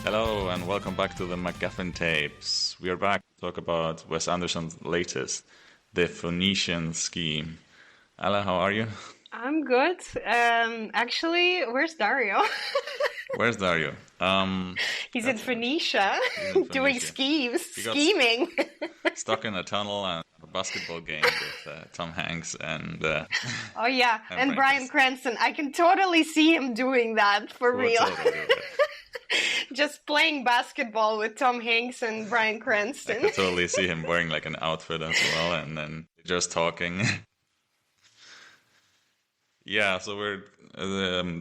Hello and welcome back to the MacGuffin Tapes. We are back to talk about Wes Anderson's latest, The Phoenician Scheme. Ala, how are you? I'm good. Actually, where's Dario? Where's Dario? He's in Phoenicia, He's in doing Phoenicia. He got scheming. stuck in a tunnel and a basketball game with Tom Hanks and Oh yeah, and Bryan Cranston. I can totally see him doing that for real. Totally do it. Just playing basketball with Tom Hanks and Bryan I Cranston. could totally see him wearing like an outfit as well, and then just talking. Yeah, so we're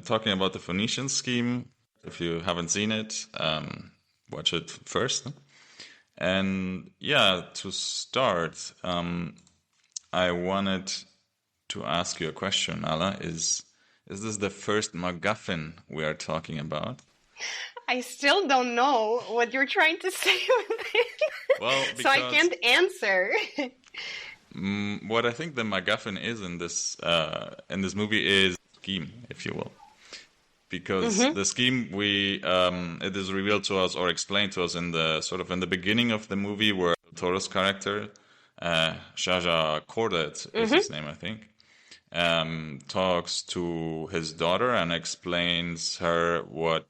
talking about the Phoenician Scheme. If you haven't seen it, watch it first. And yeah, to start, I wanted to ask you a question, Ala. Is this the first MacGuffin we are talking about? I still don't know what you're trying to say with it. Well, so I can't answer. What I think the MacGuffin is in this movie is scheme, if you will, because the scheme it is revealed to us or explained to us in the beginning of the movie, where Toro's character, Shaja Cordet is his name, I think, talks to his daughter and explains her what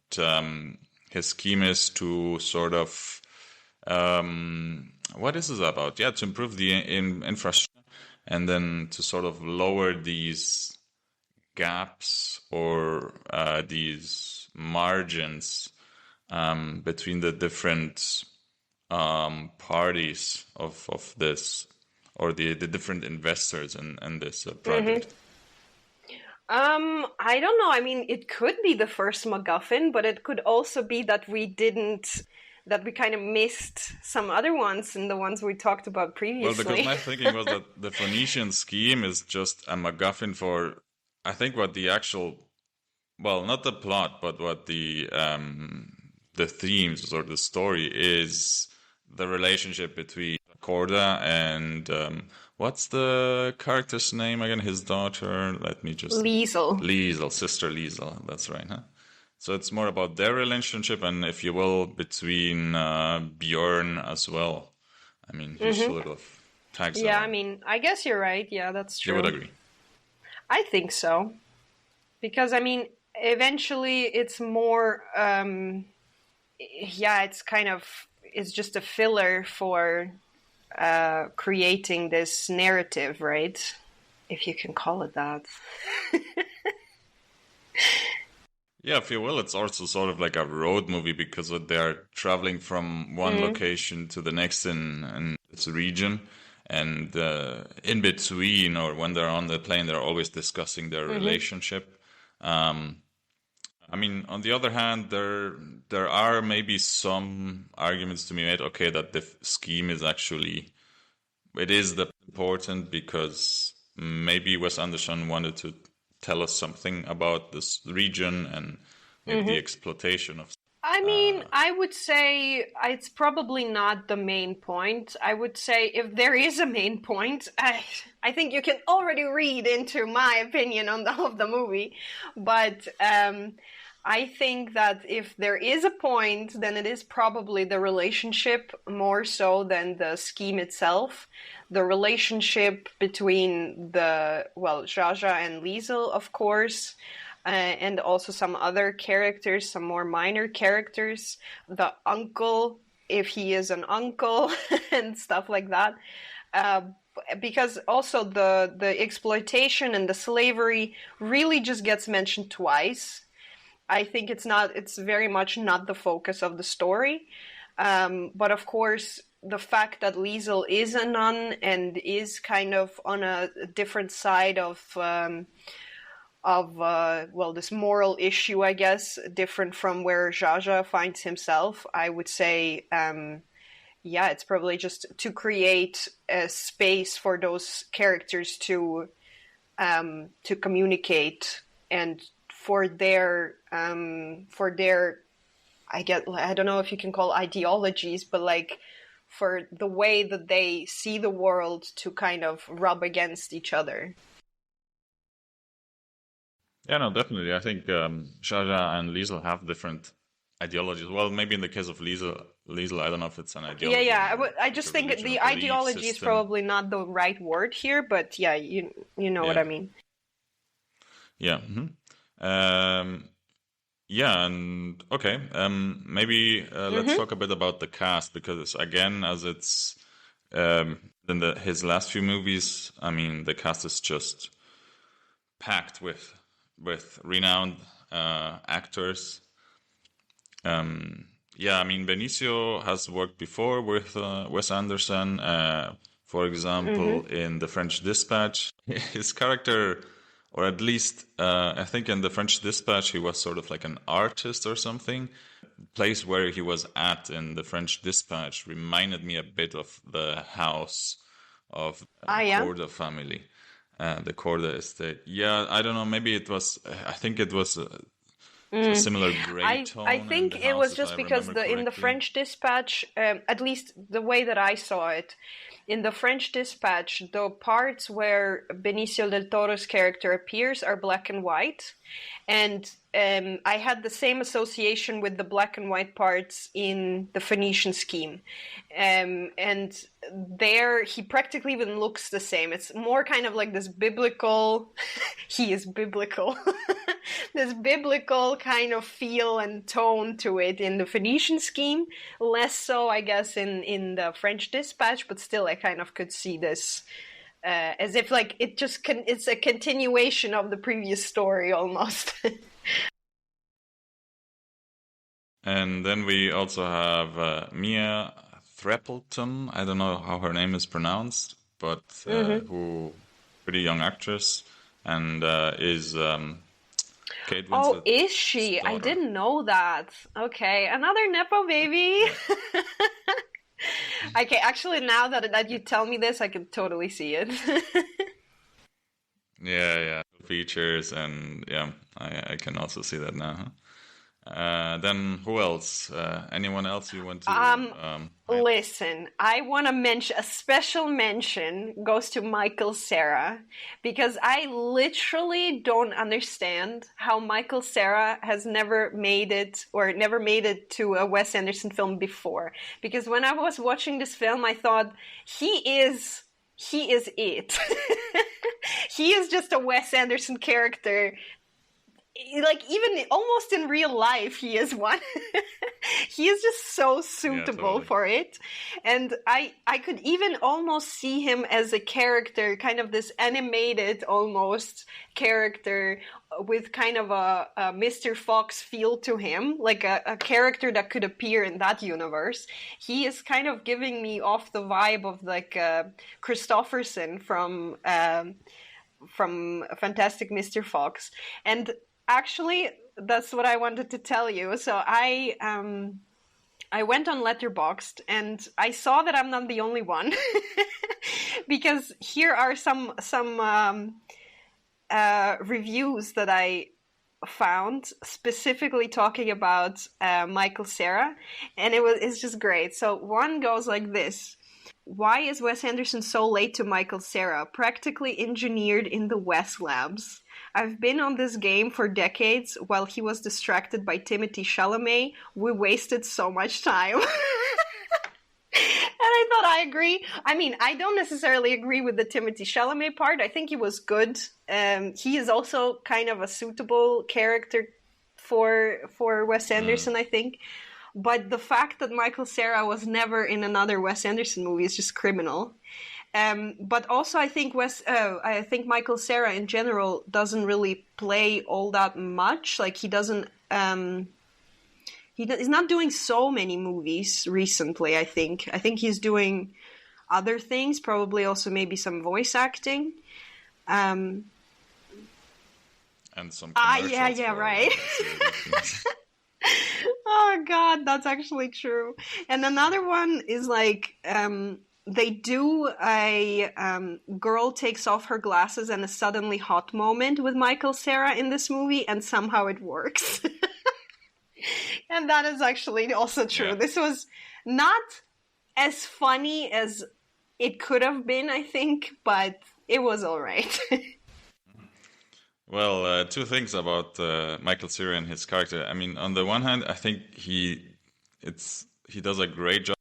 his scheme is to sort of what is this about? Yeah, to improve the infrastructure and then to sort of lower these gaps or these margins between the different parties of this, or the different investors in this project. I don't know. I mean, it could be the first MacGuffin, but it could also be that we kind of missed some other ones and the ones we talked about previously. Well, because my thinking was that the Phoenician Scheme is just a MacGuffin for, I think, what the actual, well, not the plot, but what the themes or the story is, the relationship between Corda and what's the character's name again? His daughter. Let me just Liesel, sister Liesel. That's right, huh? So it's more about their relationship, and if you will, between Bjorn as well. I mean, he sort of tags Yeah, along. I mean, I guess you're right. Yeah, that's true. You would agree? I think so. Because, I mean, eventually it's more, it's just a filler for creating this narrative, right? If you can call it that. Yeah, if you will, it's also sort of like a road movie, because they're traveling from one location to the next in this region. And in between, or when they're on the plane, they're always discussing their relationship. I mean, on the other hand, there are maybe some arguments to be made, okay, that the scheme is actually, it is important because maybe Wes Anderson wanted to tell us something about this region and maybe the exploitation of. I mean, I would say it's probably not the main point. I would say if there is a main point, I think you can already read into my opinion of the movie. But I think that if there is a point, then it is probably the relationship more so than the scheme itself. The relationship between Jaja and Liesel, of course, and also some other characters, some more minor characters. The uncle, if he is an uncle, and stuff like that. Because also the exploitation and the slavery really just gets mentioned twice. I think it's very much not the focus of the story. But of course, the fact that Liesel is a nun and is kind of on a different side of this moral issue, I guess, different from where Jaja finds himself, I would say, it's probably just to create a space for those characters to communicate, and for their I don't know if you can call ideologies, but like for the way that they see the world to kind of rub against each other. Yeah, no, definitely. I think Shaja and Liesel have different ideologies. Well, maybe in the case of Liesel, I don't know if it's an Yeah, ideology yeah. or I like just a think religion or the belief ideology is system. probably not the right word here, but yeah, you know what Yeah, I mean. yeah, yeah, and okay. Maybe let's Mm-hmm. talk a bit about the cast because again, as it's in his last few movies, I mean, the cast is just packed with renowned actors. Yeah, I mean, Benicio has worked before with Wes Anderson. For example, Mm-hmm. in The French Dispatch, his character, or at least I think in The French Dispatch, he was sort of like an artist or something. Place where he was at in The French Dispatch reminded me a bit of the house of Ah, yeah. Corda family, the Corda estate. Yeah, I don't know. Maybe it was. I think it was a Mm. similar gray I tone in think the it house, was if I just because remember in the correctly. French Dispatch, at least the way that I saw it, in the French Dispatch, the parts where Benicio del Toro's character appears are black and white, and I had the same association with the black and white parts in the Phoenician Scheme, and there he practically even looks the same. It's more kind of like this biblical. He is biblical. This biblical kind of feel and tone to it in the Phoenician Scheme, less so, I guess, in the French Dispatch, but still, I kind of could see this as if like it's a continuation of the previous story almost. And then we also have Mia Threppleton. I don't know how her name is pronounced, but Mm-hmm. who pretty young actress and is Kate Oh, is Winslet's she? I daughter. didn't know that. Okay, another Nepo baby. Yeah, Okay, actually, now that you tell me this, I can totally see it. yeah. Features and yeah, I can also see that now. Huh? Then who else? Anyone else you want to Um, highlight? Listen, I want to mention a special mention goes to Michael Cera because I literally don't understand how Michael Cera has never made it or never made it to a Wes Anderson film before. Because when I was watching this film, I thought he is it. He is just a Wes Anderson character, like even almost in real life he is one. He is just so Yeah, suitable totally. for it, and I could even almost see him as a character, kind of this animated almost character with kind of a Mr. Fox feel to him, like a character that could appear in that universe. He is kind of giving me off the vibe of like Christopherson from Fantastic Mr. Fox. And actually, that's what I wanted to tell you. So I went on Letterboxd and I saw that I'm not the only one, because here are some reviews that I found specifically talking about Michael Cera, and it's just great. So one goes like this: why is Wes Anderson so late to Michael Cera? Practically engineered in the Wes labs. I've been on this game for decades while he was distracted by Timothée Chalamet. We wasted so much time. And I thought I agree. I mean, I don't necessarily agree with the Timothée Chalamet part. I think he was good. He is also kind of a suitable character for Wes Mm. Anderson, I think. But the fact that Michael Cera was never in another Wes Anderson movie is just criminal. But also, I think I think Michael Cera in general doesn't really play all that much. Like he doesn't. He's not doing so many movies recently. I think he's doing other things. Probably also maybe some voice acting. Um, And some yeah, commercials yeah, for right. serious things. Oh God, that's actually true. And another one is like they do a girl takes off her glasses and a suddenly hot moment with Michael Cera in this movie, and somehow it works. And that is actually also true. Yeah. This was not as funny as it could have been, I think, but it was all right. Well, two things about Michael Cera and his character. I mean, on the one hand, I think he does a great job.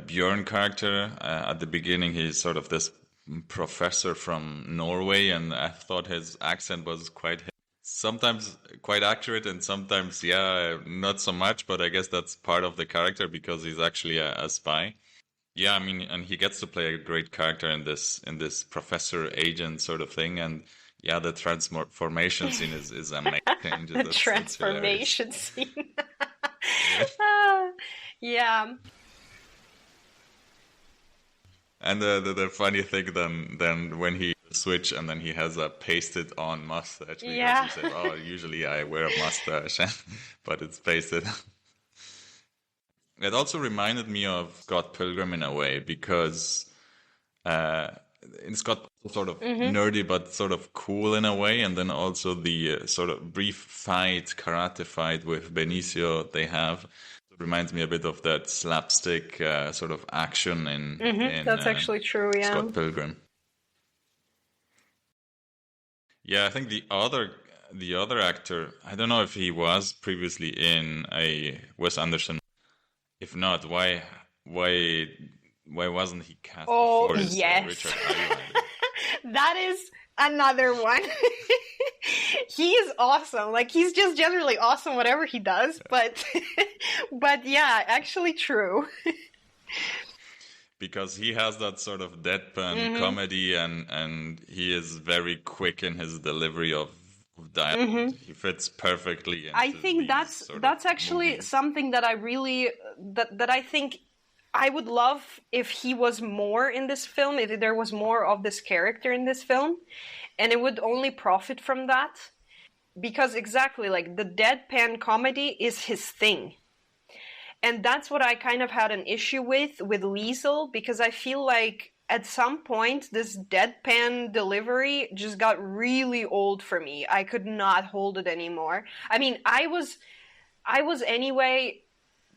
Bjorn character at the beginning, he's sort of this professor from Norway, and I thought his accent was quite sometimes quite accurate, and sometimes yeah, not so much. But I guess that's part of the character because he's actually a spy. Yeah, I mean, and he gets to play a great character in this professor agent sort of thing, and yeah, the transformation scene is amazing. The It's hilarious. transformation scene. Yeah. Ah, yeah. And the funny thing then when he switch and then he has a pasted on mustache because Yeah. he said, "Oh, usually I wear a mustache, but it's pasted." It also reminded me of Scott Pilgrim in a way because uh, in Scott sort of nerdy but sort of cool in a way, and then also the sort of brief fight, karate fight with Benicio they have. It reminds me a bit of that slapstick sort of action in That's actually true, yeah. Scott Pilgrim. Yeah, I think the other actor, I don't know if he was previously in a Wes Anderson. If not, why why wasn't he cast Oh, before? Is yes. Richard Ayoade? That is another one. He is awesome. Like, he's just generally awesome whatever he does, but but yeah, actually true. Because he has that sort of deadpan comedy, and he is very quick in his delivery of dialogue. He fits perfectly I into think these sort of that's actually movies. something that I really that I think I would love if he was more in this film, if there was more of this character in this film, and it would only profit from that. Because exactly, like, the deadpan comedy is his thing. And that's what I kind of had an issue with Liesel, because I feel like at some point this deadpan delivery just got really old for me. I could not hold it anymore. I mean, I was anyway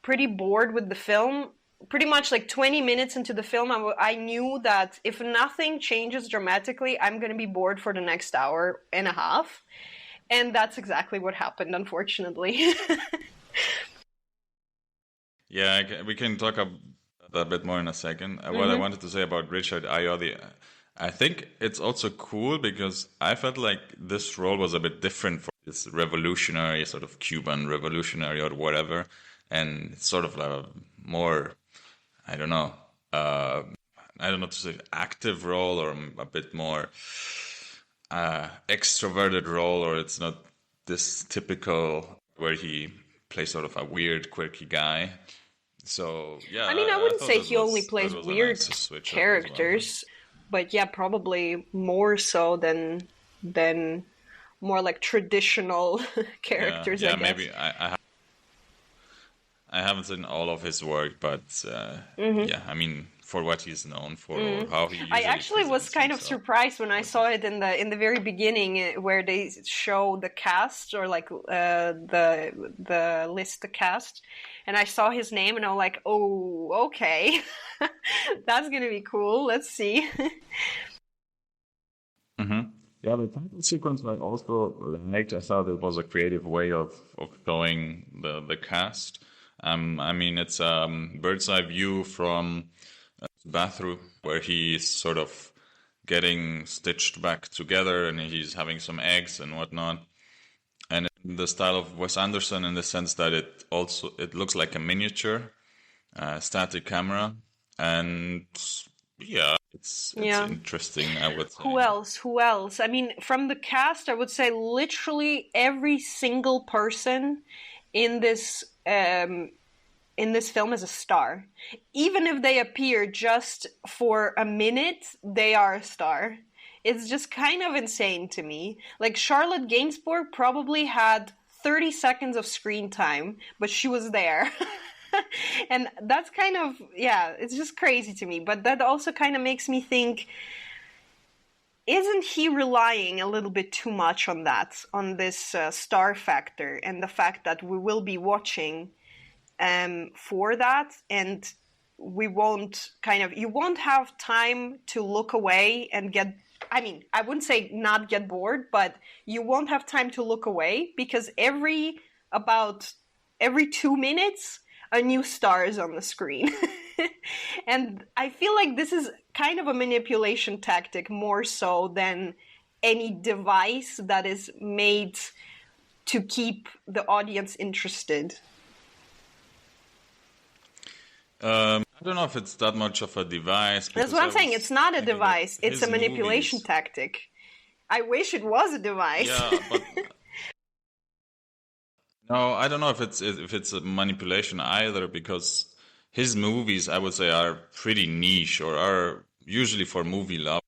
pretty bored with the film. Pretty much like 20 minutes into the film, I knew that if nothing changes dramatically, I'm going to be bored for the next hour and a half. And that's exactly what happened, unfortunately. Yeah, we can talk a bit more in a second. What I wanted to say about Richard Ayoade, I think it's also cool because I felt like this role was a bit different for this revolutionary, sort of Cuban revolutionary or whatever, and it's sort of a more, I don't know, I don't know to say active role or a bit more extroverted role, or it's not this typical where he plays sort of a weird, quirky guy. So yeah, I mean, I I wouldn't thought say he only plays that was a weird nice switch up as well. characters, but yeah, probably more so than more like traditional characters, Yeah, I guess. maybe I haven't seen all of his work, but yeah, I mean, for what he's known for or how he I usually actually was presents kind of himself. surprised when I saw it in the very beginning, where they show the cast, or like the list the cast, and I saw his name and I'm like, oh, okay, that's gonna be cool. Let's see. Yeah, the title sequence I also liked. I thought it was a creative way of showing the cast. I mean, it's bird's eye view from the bathroom where he's sort of getting stitched back together and he's having some eggs and whatnot. And in the style of Wes Anderson, in the sense that it looks like a miniature static camera, and yeah, it's Yeah. interesting, I would say. Who else? Who else? I mean, from the cast, I would say literally every single person in this film is a star. Even if they appear just for a minute, they are a star. It's just kind of insane to me. Like, Charlotte Gainsbourg probably had 30 seconds of screen time, but she was there. And that's kind of, yeah, it's just crazy to me. But that also kind of makes me think, isn't he relying a little bit too much on that, on this star factor, and the fact that we will be watching for that, and we won't you won't have time to look away and get I mean, I wouldn't say not get bored, but you won't have time to look away because about every 2 minutes, a new star is on the screen. And I feel like this is kind of a manipulation tactic more so than any device that is made to keep the audience interested. I don't know if it's that much of a device. That's what I'm saying. It's not a device. It's a manipulation tactic. I wish it was a device. Yeah, but no, I don't know if it's a manipulation either, because his movies, I would say, are pretty niche or are usually for movie love.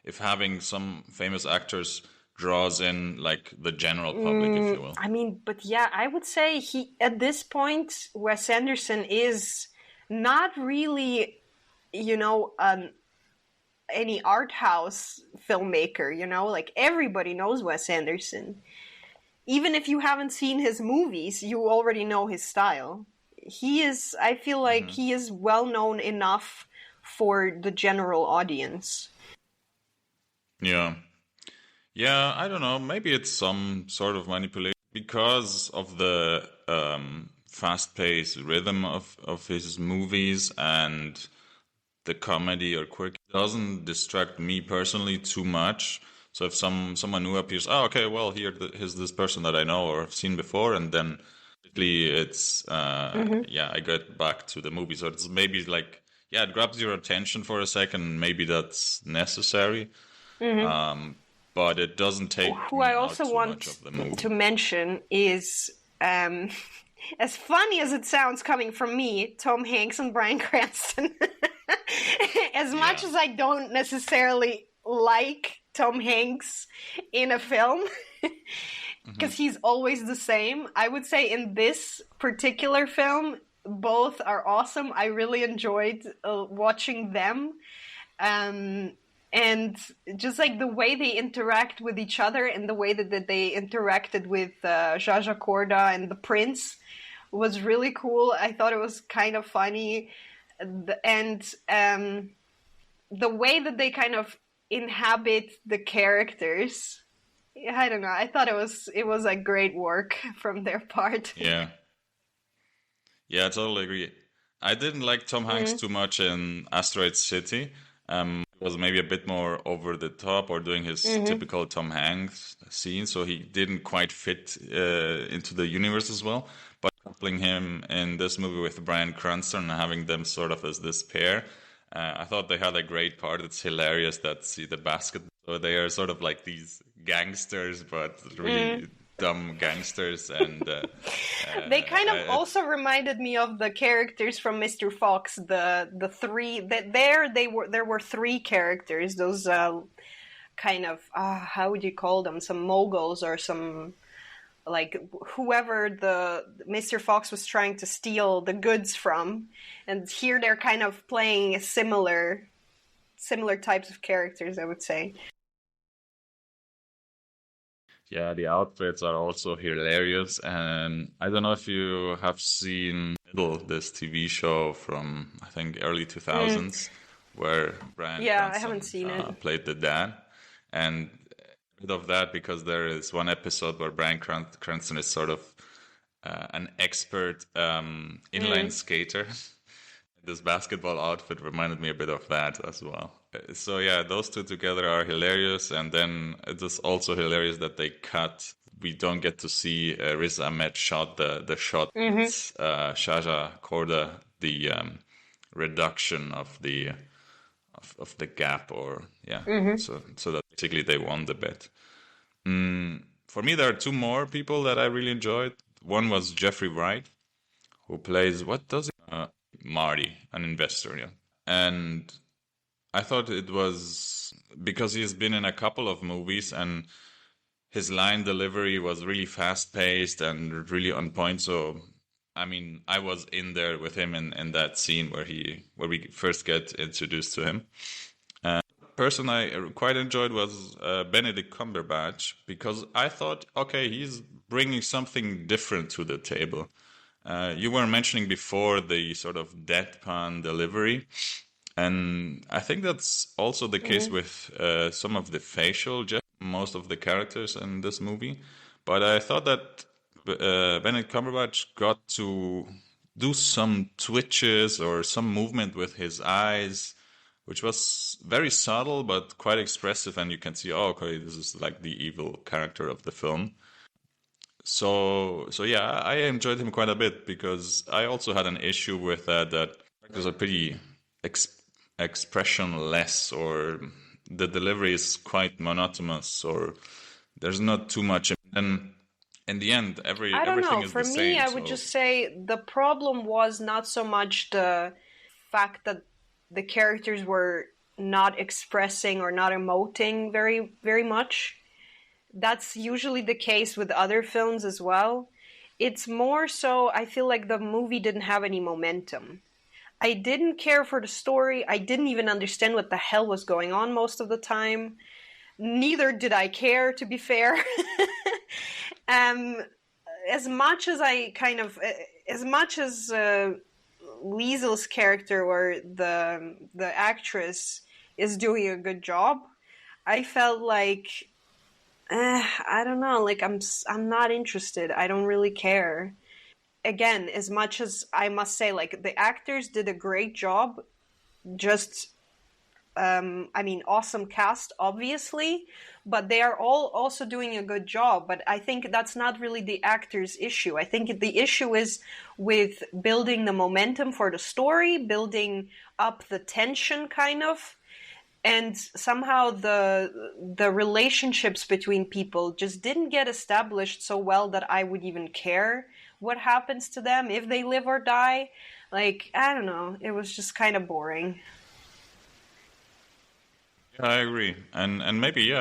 If having some famous actors draws in like the general public, if you will. I mean, but yeah, I would say at this point, Wes Anderson is not really, any art house filmmaker, like everybody knows Wes Anderson. Even if you haven't seen his movies, you already know his style. I feel like he is well known enough for the general audience. Yeah. Yeah, I don't know. Maybe it's some sort of manipulation because of the fast-paced rhythm of his movies, and the comedy or quirk doesn't distract me personally too much. So if someone new appears, oh, okay, well, here's this person that I know or have seen before, and then it's yeah, I get back to the movie. So it's maybe like, yeah, it grabs your attention for a second. Maybe that's necessary, but it doesn't take Who me I out also too want much of the movie. to mention is, as funny as it sounds coming from me, Tom Hanks and Bryan Cranston. As much as I don't necessarily like Tom Hanks in a film, because he's always the same, I would say in this particular film, both are awesome. I really enjoyed watching them. And just like the way they interact with each other and the way that they interacted with Zsa Zsa Korda and the prince was really cool. I thought it was kind of funny. And the way that they kind of inhabit the characters, I don't know. I thought it was like great work from their part. Yeah, I totally agree. I didn't like Tom Hanks too much in Asteroid City. It was maybe a bit more over the top or doing his typical Tom Hanks scene, so he didn't quite fit into the universe as well. But coupling him in this movie with Bryan Cranston and having them sort of as this pair, I thought they had a great part. It's hilarious that the basketball. So they are sort of like these gangsters, but really dumb gangsters, and they kind of also reminded me of the characters from Mr. Fox. The three that there were three characters. Those kind of how would you call them? Some moguls or some, like, whoever the Mr. Fox was trying to steal the goods from, and here they're kind of playing similar types of characters, I would say. Yeah, the outfits are also hilarious, and I don't know if you have seen Middle, this TV show from I think early 2000s, where Bryan Cranston I haven't seen it. Played the dad, and a bit of that because there is one episode where Bryan Cranston is sort of an expert inline skater. This basketball outfit reminded me a bit of that as well. So yeah, those two together are hilarious, and then it is also hilarious that they cut. We don't get to see Riz Ahmed shot the shot. It's Zsa Zsa Korda, the reduction of the gap, or so that basically they won the bet. For me, there are two more people that I really enjoyed. One was Jeffrey Wright, who plays Marty, an investor, yeah. And I thought it was because he's been in a couple of movies and his line delivery was really fast paced and really on point. So, I mean, I was in there with him in that scene where we first get introduced to him. Person I quite enjoyed was Benedict Cumberbatch, because I thought, okay, he's bringing something different to the table. You were mentioning before the sort of deadpan delivery, And I think that's also the case with some of the facial most of the characters in this movie. But I thought that Benedict Cumberbatch got to do some twitches or some movement with his eyes, which was very subtle but quite expressive. And you can see, oh, okay, this is like the evil character of the film. So yeah, I enjoyed him quite a bit because I also had an issue with that characters are pretty expressionless, or the delivery is quite monotonous, or there's not too much. And in the end, I don't everything know. is For the me, same. I would So just say the problem was not so much the fact that the characters were not expressing or not emoting very, very much. That's usually the case with other films as well. It's more so, I feel like the movie didn't have any momentum. I didn't care for the story. I didn't even understand what the hell was going on most of the time. Neither did I care, to be fair. um, as much as Liesel's character or the actress is doing a good job, I felt like I don't know, like I'm not interested. I don't really care. Again, as much as I must say, like the actors did a great job. Just I mean, awesome cast, obviously, but they are all also doing a good job. But I think that's not really the actors' issue. I think the issue is with building the momentum for the story, building up the tension, kind of. And somehow the relationships between people just didn't get established so well that I would even care what happens to them, if they live or die. Like, I don't know, it was just kind of boring. yeah, I agree. And maybe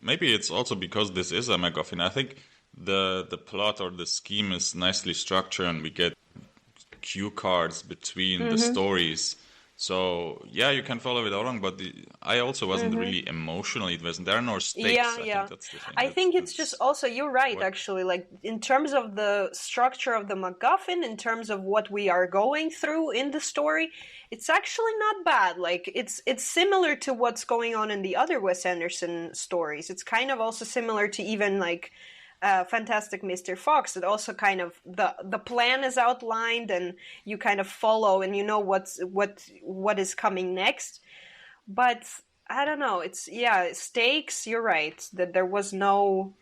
maybe it's also because this is a MacGuffin. I think the plot or the scheme is nicely structured, and we get cue cards between the Mm-hmm. stories. So yeah, you can follow it along, but I also wasn't Mm-hmm. really emotional. It wasn't there are no Yeah, stakes. I think yeah. that's the thing. I think it's just That's also, you're right, what. actually. Like, in terms of the structure of the MacGuffin, in terms of what we are going through in the story, it's actually not bad. Like, it's similar to what's going on in the other Wes Anderson stories. It's kind of also similar to even like Fantastic Mr. Fox. It also kind of the plan is outlined, and you kind of follow, and you know what is coming next. But I don't know. It's, yeah, stakes. You're right that there was no.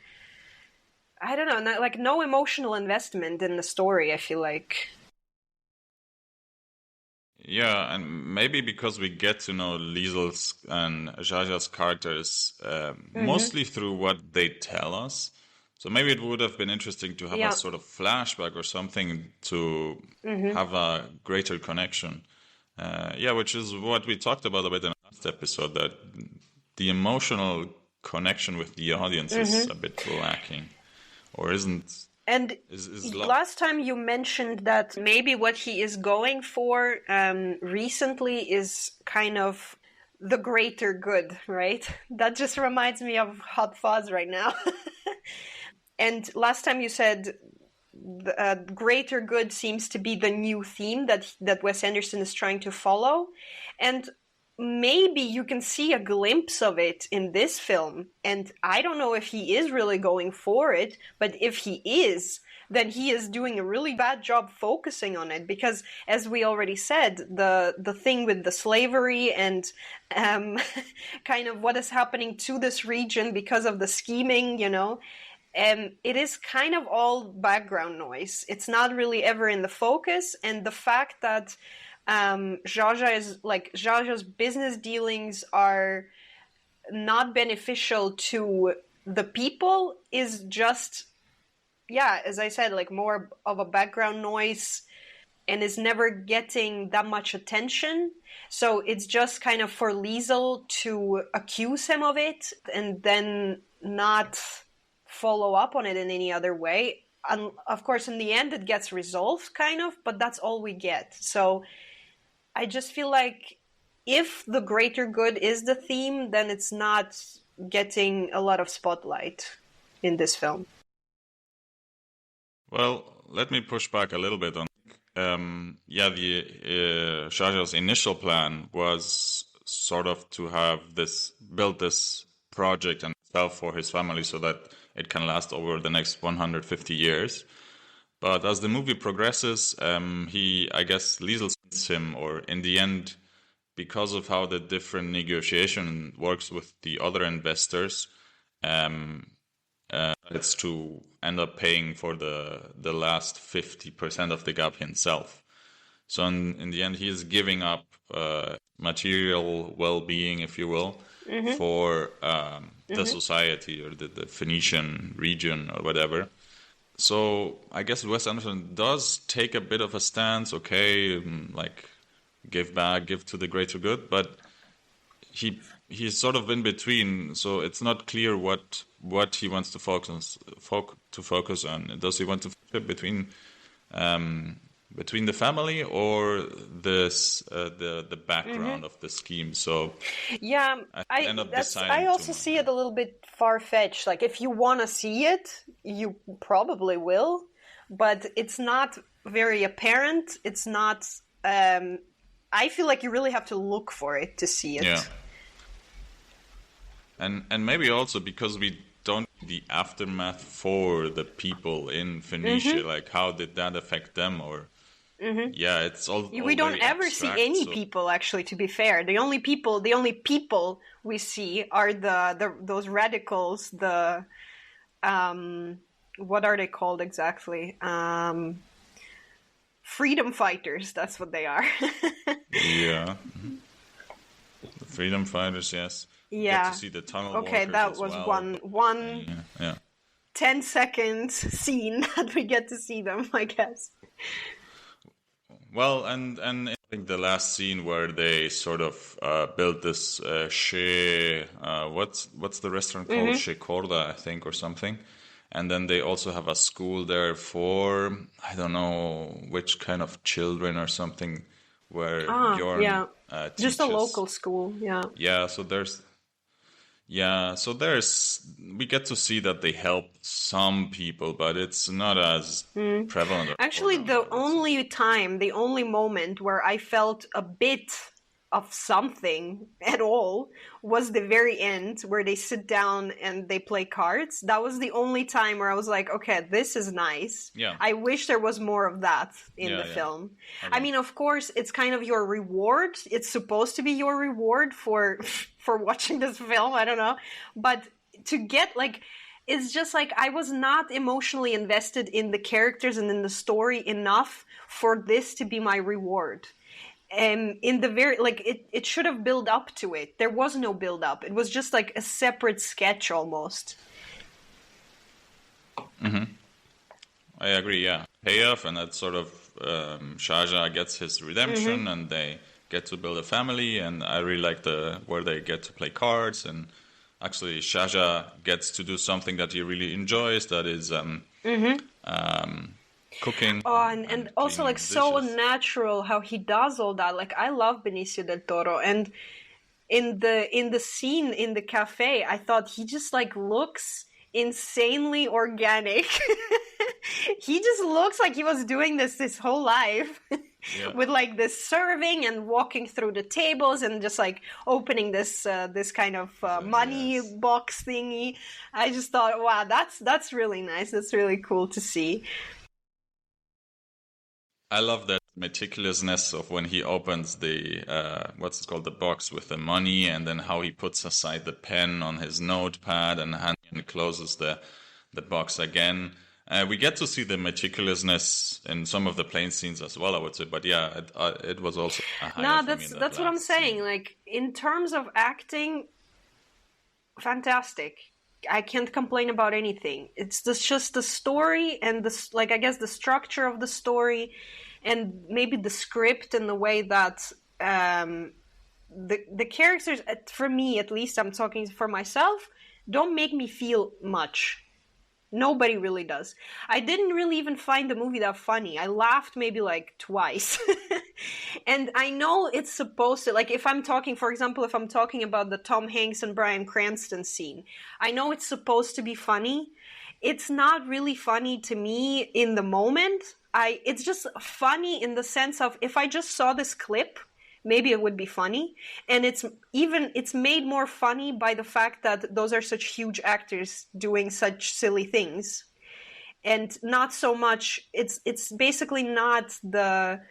I don't know, like no emotional investment in the story. I feel like. Yeah, and maybe because we get to know Liesel's and Jaja's characters Mm-hmm. mostly through what they tell us. So maybe it would have been interesting to have a Yeah. sort of flashback or something to Mm-hmm. have a greater connection. Yeah, which is what we talked about a bit in the last episode, that the emotional connection with the audience is Mm-hmm. a bit lacking, or isn't, And is lost. last time you mentioned that maybe what he is going for recently is kind of the greater good, right? That just reminds me of Hot Fuzz right now. And last time you said greater good seems to be the new theme that Wes Anderson is trying to follow, and maybe you can see a glimpse of it in this film. And I don't know if he is really going for it, but if he is, then he is doing a really bad job focusing on it, because as we already said, the thing with the slavery and um, kind of what is happening to this region because of the scheming, it is kind of all background noise. It's not really ever in the focus, and the fact that Jaja's business dealings are not beneficial to the people is just, yeah, as I said, like more of a background noise, and is never getting that much attention. So it's just kind of for Liesel to accuse him of it and then not follow up on it in any other way. And of course, in the end, it gets resolved, kind of, but that's all we get. So I just feel like if the greater good is the theme, then it's not getting a lot of spotlight in this film. Well, let me push back a little bit on. the Shahjahan's initial plan was sort of to have build this project and itself for his family so that it can last over the next 150 years. But as the movie progresses, he, I guess, loses him, or in the end, because of how the different negotiation works with the other investors, it's to end up paying for the last 50% of the gap himself. So in the end, he is giving up material well-being, if you will, for the society or the Phoenician region or whatever. So I guess Wes Anderson does take a bit of a stance, okay, like give back, give to the greater good, but he's sort of in between, so it's not clear what he wants to focus on. Does he want to flip between the family or this the background of the scheme? So yeah, I also see it a little bit far-fetched. Like, if you want to see it, you probably will, but it's not very apparent. It's not. I feel like you really have to look for it to see it. Yeah. And maybe also because we don't see the aftermath for the people in Phoenicia, like how did that affect them, or yeah, it's all we don't ever abstract, see any people, actually, to be fair. The only people we see are those radicals, the what are they called exactly? Freedom fighters, that's what they are. Yeah. The freedom fighters, yes. Yeah. Get to see the tunnel okay, walkers that as was well. one Yeah. 10 seconds scene that we get to see them, I guess. Well, and I think the last scene where they sort of built this what's the restaurant called? Chez Corda, I think, or something. And then they also have a school there for, I don't know which kind of children or something, where Bjorn teaches. Just a local school, yeah. Yeah, so we get to see that they help some people, but it's not as prevalent. Actually, the only moment where I felt a bit of something at all was the very end, where they sit down and they play cards. That was the only time where I was like, okay, this is nice. Yeah. I wish there was more of that in the film. I mean, of course, it's kind of your reward. It's supposed to be your reward for watching this film. I don't know. But to get, like, it's just like I was not emotionally invested in the characters and in the story enough for this to be my reward. And in the very, like, it should have built up to it. There was no build up. It was just like a separate sketch almost. I agree, yeah. Payoff, and that sort of Shahjahan gets his redemption, and they get to build a family, and I really like where they get to play cards, and actually Shahjahan gets to do something that he really enjoys, that is cooking. Oh, and also, like, so natural how he does all that. Like, I love Benicio del Toro, and in the scene in the cafe, I thought he just, like, looks insanely organic. He just looks like he was doing this his whole life. With, like, this serving and walking through the tables and just, like, opening this kind of money box thingy. I just thought, wow, that's really nice. That's really cool to see. I love that meticulousness of when he opens the what's it called, the box with the money, and then how he puts aside the pen on his notepad and closes the box again. We get to see the meticulousness in some of the plane scenes as well, I would say. But yeah, it was also a highlight for me. That's what I'm saying. Like, in terms of acting, fantastic. I can't complain about anything. It's just the story and I guess the structure of the story, and maybe the script and the way that the characters, for me at least, I'm talking for myself, don't make me feel much. Nobody really does. I didn't really even find the movie that funny. I laughed maybe like twice. And I know it's supposed to, like, if I'm talking about the Tom Hanks and Bryan Cranston scene, I know it's supposed to be funny. It's not really funny to me in the moment, it's just funny in the sense of, if I just saw this clip, maybe it would be funny. And it's made more funny by the fact that those are such huge actors doing such silly things. And not so much, it's basically not the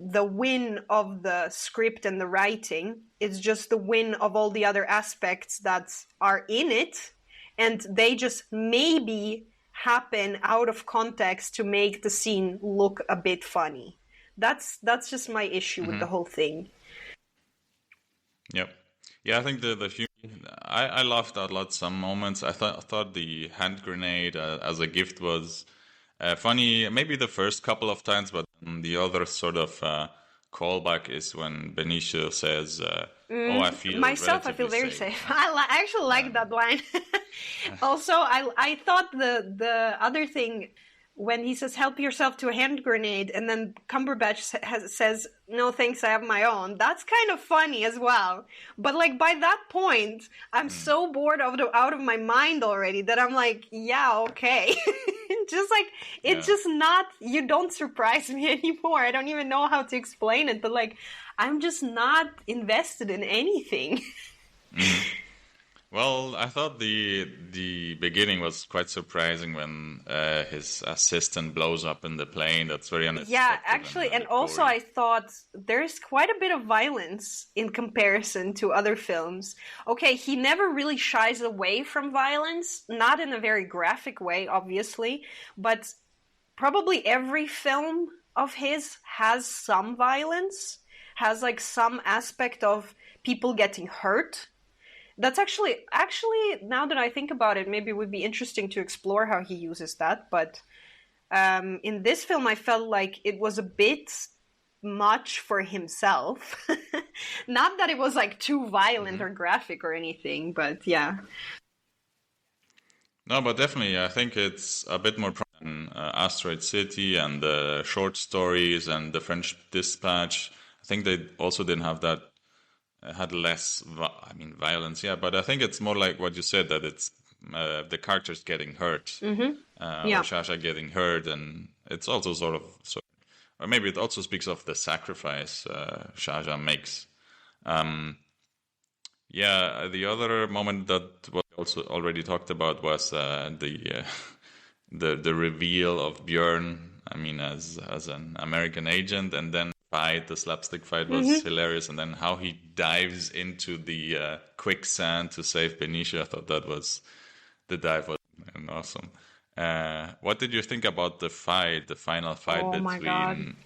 win of the script and the writing. It's just the win of all the other aspects that are in it, and they just maybe happen out of context to make the scene look a bit funny. That's just my issue with the whole thing. Yep. Yeah, I think the humor. I laughed out loud some moments. I thought the hand grenade as a gift was funny. Maybe the first couple of times, but the other sort of callback is when Benicio says, "Oh, I feel myself. I feel very safe." I actually like that line. Also, I thought the other thing, when he says, "Help yourself to a hand grenade," and then Cumberbatch says, "No thanks, I have my own." That's kind of funny as well. But like, by that point, I'm so bored out of my mind already that I'm like, yeah, okay. Just like, it's just not, you don't surprise me anymore. I don't even know how to explain it, but like, I'm just not invested in anything. Well, I thought the beginning was quite surprising when his assistant blows up in the plane. That's very unexpected. Yeah, actually, and also I thought there's quite a bit of violence in comparison to other films. Okay, he never really shies away from violence, not in a very graphic way, obviously, but probably every film of his has some violence, has like some aspect of people getting hurt. That's actually, now that I think about it, maybe it would be interesting to explore how he uses that. But in this film, I felt like it was a bit much for himself. Not that it was like too violent or graphic or anything, but yeah. No, but definitely, I think it's a bit more than Asteroid City and the short stories and the French Dispatch. I think they also didn't have that. Had less, violence, yeah, but I think it's more like what you said, that it's the characters getting hurt, or Shasha getting hurt, and it's also or maybe it also speaks of the sacrifice Shasha makes. The other moment that was also already talked about was the reveal of Björn. I mean, as an American agent, and then the slapstick fight was hilarious, and then how he dives into the quicksand to save Benicio. I thought the dive was awesome. What did you think about the final fight between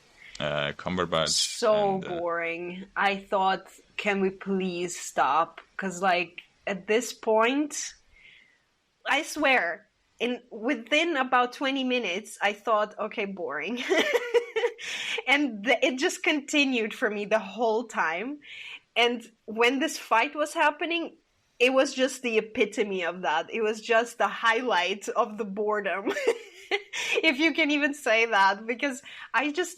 Cumberbatch? So boring. I thought, can we please stop? Because like, at this point, I swear, within about 20 minutes, I thought, okay, boring. And it just continued for me the whole time. And when this fight was happening, it was just the epitome of that. It was just the highlight of the boredom. If you can even say that, because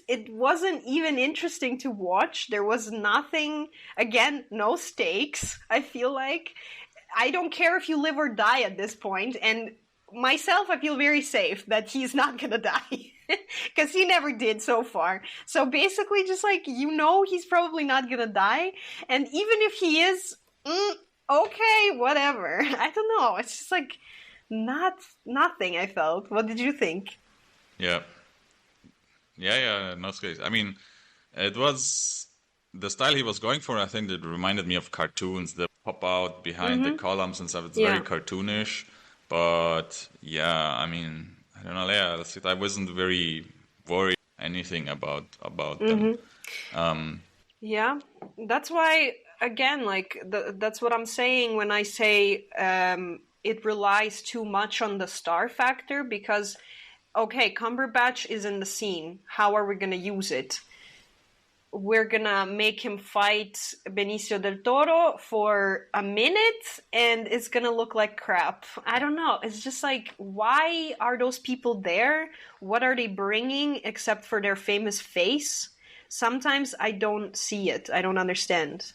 it wasn't even interesting to watch. There was nothing, again, no stakes, I feel like. I don't care if you live or die at this point, and myself, I feel very safe that he's not gonna die. Because he never did so far. So basically, just like, he's probably not gonna die. And even if he is, okay, whatever. I don't know. It's just like, nothing, I felt. What did you think? Yeah, no space. I mean, it was the style he was going for. I think it reminded me of cartoons that pop out behind the columns and stuff. It's very cartoonish. But yeah, I mean, I don't know. Yeah, that's it. I wasn't very worried anything about them. Yeah, that's why, again, like that's what I'm saying when I say it relies too much on the star factor, because okay, Cumberbatch is in the scene. How are we going to use it? We're going to make him fight Benicio del Toro for a minute and it's going to look like crap. I don't know. It's just like, why are those people there? What are they bringing except for their famous face? Sometimes I don't see it. I don't understand.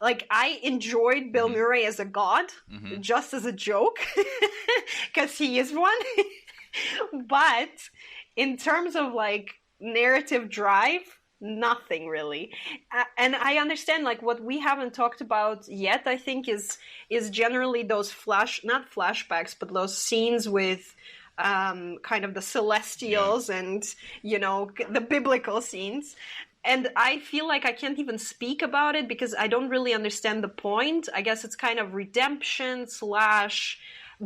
Like, I enjoyed Bill Murray as a god, just as a joke, because he is one. But in terms of like narrative drive, nothing really. And I understand like what we haven't talked about yet, I think is generally those not flashbacks, but those scenes with kind of the Yeah. celestials and the biblical scenes. And I feel like I can't even speak about it because I don't really understand the point. I guess it's kind of redemption slash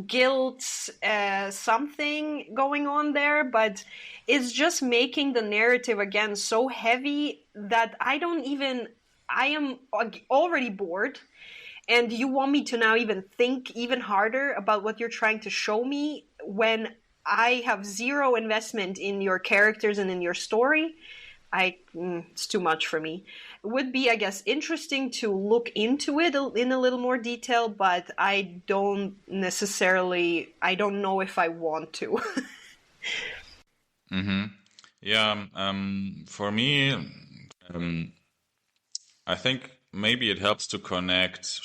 guilt, something going on there, but it's just making the narrative again so heavy that I am already bored. And you want me to now even think even harder about what you're trying to show me when I have zero investment in your characters and in your story. It's too much for me. It would be, I guess, interesting to look into it in a little more detail, but I don't know if I want to. Mm-hmm. Yeah. For me, um, I think maybe it helps to connect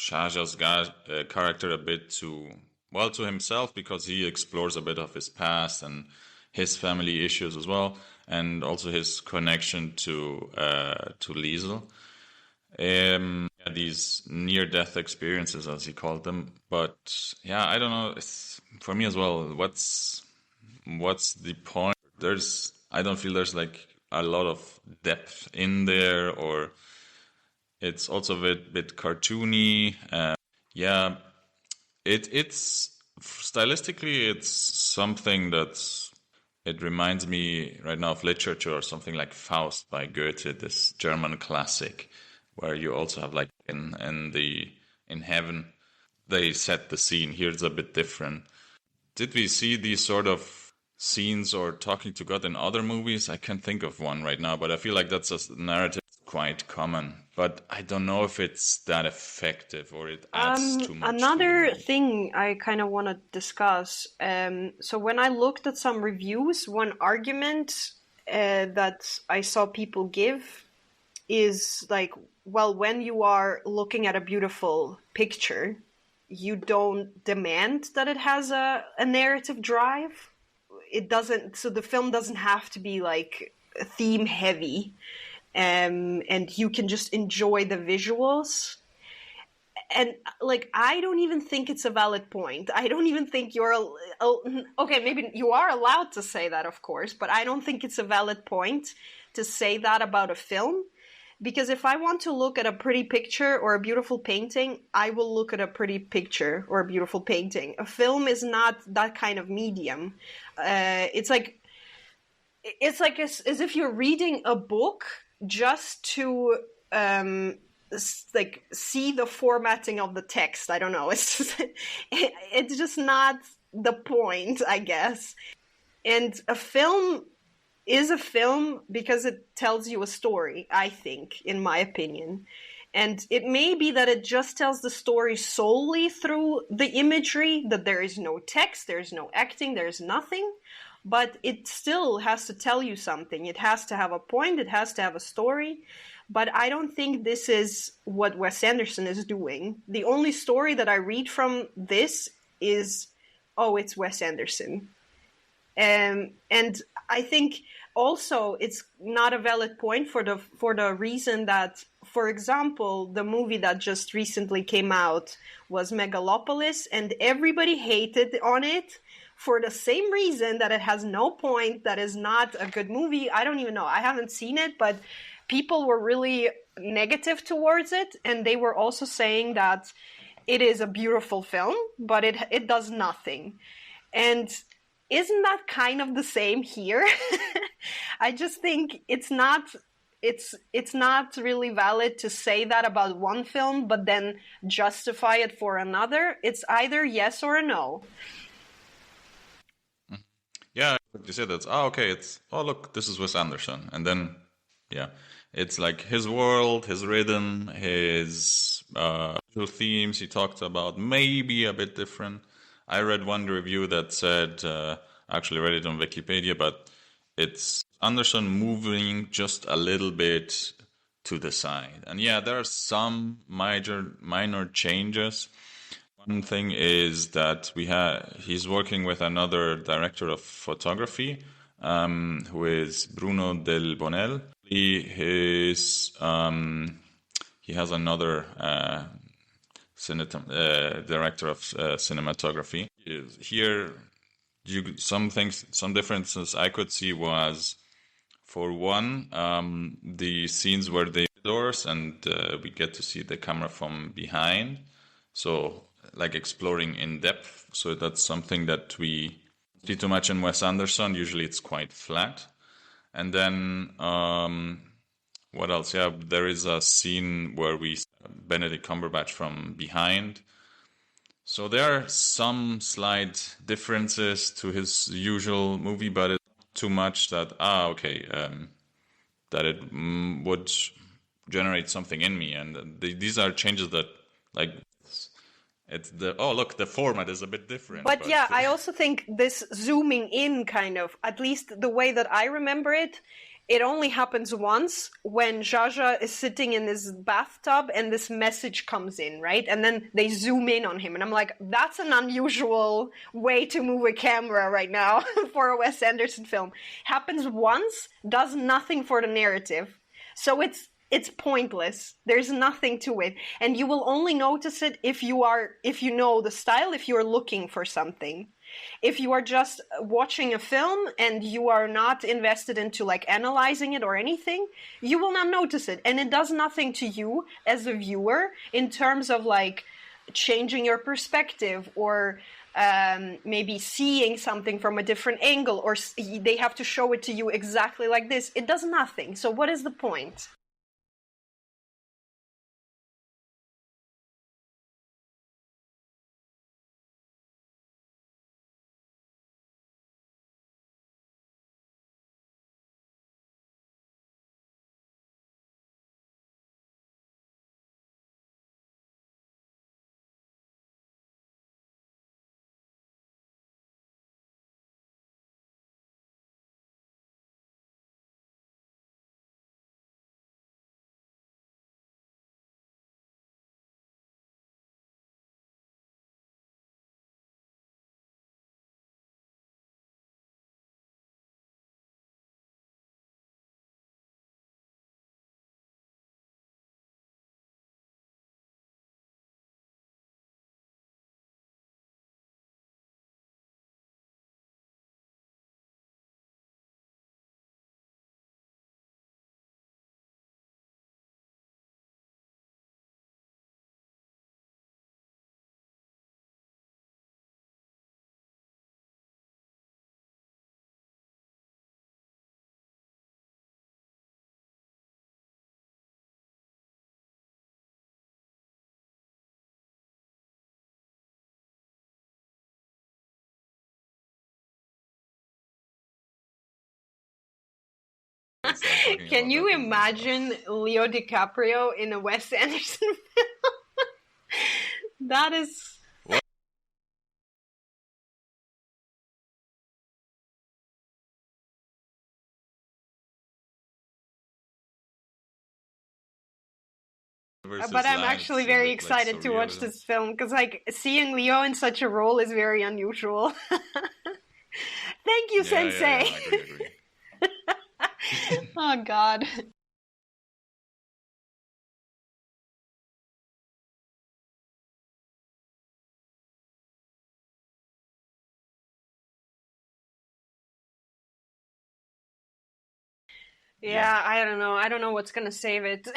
character a bit to himself because he explores a bit of his past and his family issues as well, and also his connection to Liesel. Yeah, these near-death experiences, as he called them. But yeah, I don't know. It's, for me as well, what's the point? I don't feel there's like a lot of depth in there, or it's also a bit cartoony. Yeah, it's stylistically, it's something that's it reminds me right now of literature or something like Faust by Goethe, this German classic, where you also have like in heaven they set the scene. Here it's a bit different. Did we see these sort of scenes or talking to God in other movies? I can't think of one right now, but I feel like that's a narrative quite common. But I don't know if it's that effective or it adds too much to the Another movie. thing I kind of want to discuss. So when I looked at some reviews, one argument that I saw people give is like, well, when you are looking at a beautiful picture, you don't demand that it has a narrative drive. It doesn't, so the film doesn't have to be like theme heavy, and you can just enjoy the visuals. And like, I don't even think it's a valid point. I don't even think okay, maybe you are allowed to say that, of course, but I don't think it's a valid point to say that about a film. Because if I want to look at a pretty picture or a beautiful painting, I will look at a pretty picture or a beautiful painting. A film is not that kind of medium. It's like as if you're reading a book just to like see the formatting of the text. I don't know. It's just not the point, I guess. And a film is a film because it tells you a story, I think, in my opinion. And it may be that it just tells the story solely through the imagery, that there is no text, there's no acting, there's nothing. But it still has to tell you something. It has to have a point, it has to have a story. But I don't think this is what Wes Anderson is doing. The only story that I read from this is, oh, it's Wes Anderson. And I think also it's not a valid point for the reason that, for example, the movie that just recently came out was Megalopolis, and everybody hated on it for the same reason that it has no point, that is not a good movie. I don't even know. I haven't seen it, but people were really negative towards it, and they were also saying that it is a beautiful film, but it does nothing. And isn't that kind of the same here? I just think it's not really valid to say that about one film, but then justify it for another. It's either yes or a no. Yeah, like you said, that's okay. It's look, this is Wes Anderson, and then yeah, it's like his world, his rhythm, his themes he talked about maybe a bit different. I read one review that said, actually read it on Wikipedia, but it's Anderson moving just a little bit to the side. And yeah, there are some minor changes. One thing is that he's working with another director of photography, who is Bruno Del Bonel. He has another director of cinematography. Here, some differences I could see was, for one, the scenes where they doors and we get to see the camera from behind. So, like exploring in depth. So that's something that we see too much in Wes Anderson. Usually it's quite flat. And then, what else? Yeah, there is a scene where we see Benedict Cumberbatch from behind. So there are some slight differences to his usual movie, but it's not too much that, that it would generate something in me. And these are changes that, like, it's the format is a bit different. But yeah, I also think this zooming in kind of, at least the way that I remember it, it only happens once when Jaja is sitting in this bathtub and this message comes in, right? And then they zoom in on him. And I'm like, that's an unusual way to move a camera right now for a Wes Anderson film. Happens once, does nothing for the narrative. So it's pointless. There's nothing to it. And you will only notice it if you know the style, if you're looking for something. If you are just watching a film and you are not invested into like analyzing it or anything, you will not notice it. And it does nothing to you as a viewer in terms of like changing your perspective or maybe seeing something from a different angle, or they have to show it to you exactly like this. It does nothing. So what is the point? Can you imagine Leo DiCaprio in a Wes Anderson film? That is... What? But I'm actually very excited to watch this film because, like, seeing Leo in such a role is very unusual. Thank you, Sensei. I agree. Oh, God. Yeah, I don't know. I don't know what's going to save it.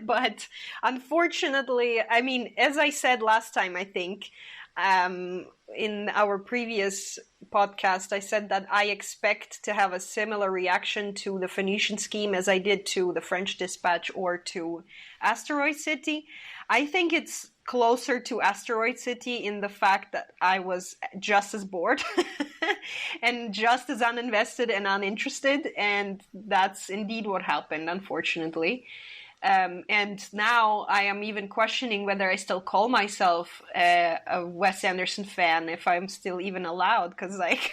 But unfortunately, I mean, as I said last time, I think, in our previous podcast, I said that I expect to have a similar reaction to the Phoenician Scheme as I did to the French Dispatch or to Asteroid City. I think it's closer to Asteroid City in the fact that I was just as bored and just as uninvested and uninterested, and that's indeed what happened, unfortunately. And now I am even questioning whether I still call myself a Wes Anderson fan, if I'm still even allowed, because like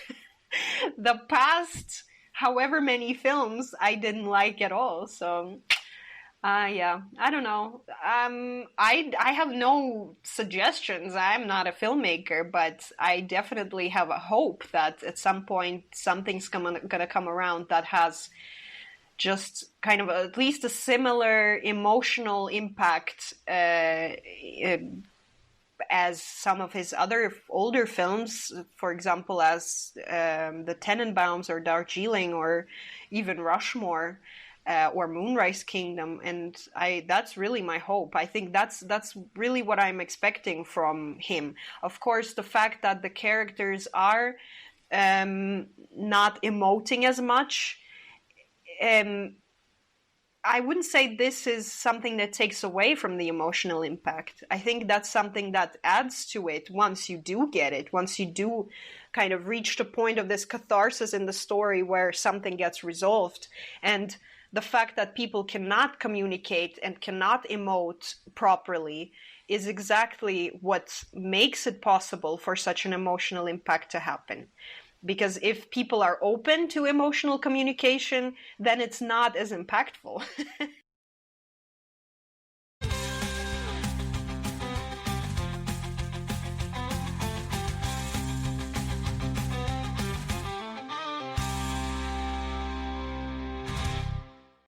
the past however many films I didn't like at all. So Yeah, I don't know. I have no suggestions. I'm not a filmmaker, but I definitely have a hope that at some point something's gonna come around that has just kind of at least a similar emotional impact as some of his other older films, for example, as the Tenenbaums or Darjeeling or even Rushmore. Or Moonrise Kingdom, and that's really my hope. I think that's really what I'm expecting from him. Of course, the fact that the characters are not emoting as much, I wouldn't say this is something that takes away from the emotional impact. I think that's something that adds to it once you do get it, once you do kind of reach the point of this catharsis in the story where something gets resolved. And the fact that people cannot communicate and cannot emote properly is exactly what makes it possible for such an emotional impact to happen. Because if people are open to emotional communication, then it's not as impactful.